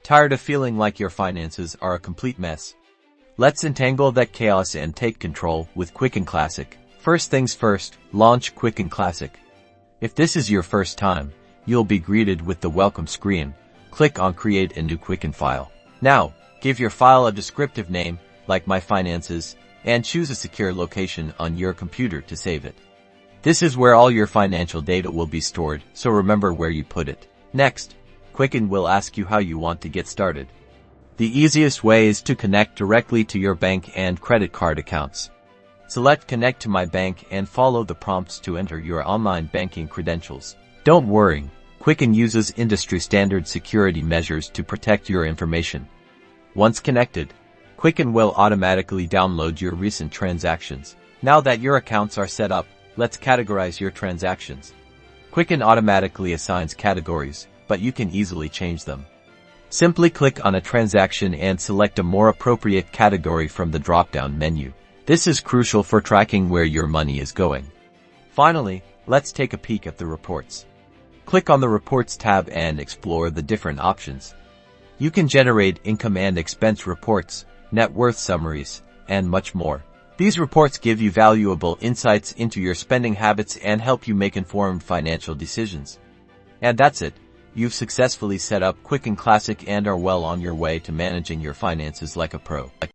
Tired of feeling like your finances are a complete mess? Let's untangle that chaos and take control with Quicken Classic. First things first, launch Quicken Classic. If this is your first time, you'll be greeted with the welcome screen. Click on Create a new Quicken file. Now, give your file a descriptive name, like My Finances, and choose a secure location on your computer to save it. This is where all your financial data will be stored, so remember where you put it. Next, Quicken will ask you how you want to get started. The easiest way is to connect directly to your bank and credit card accounts. Select Connect to My Bank and follow the prompts to enter your online banking credentials. Don't worry, Quicken uses industry-standard security measures to protect your information. Once connected, Quicken will automatically download your recent transactions. Now that your accounts are set up, let's categorize your transactions. Quicken automatically assigns categories, but you can easily change them. Simply click on a transaction and select a more appropriate category from the drop-down menu. This is crucial for tracking where your money is going. Finally, let's take a peek at the reports. Click on the Reports tab and explore the different options. You can generate income and expense reports, net worth summaries, and much more. These reports give you valuable insights into your spending habits and help you make informed financial decisions. And that's it. You've successfully set up Quicken Classic and are well on your way to managing your finances like a pro.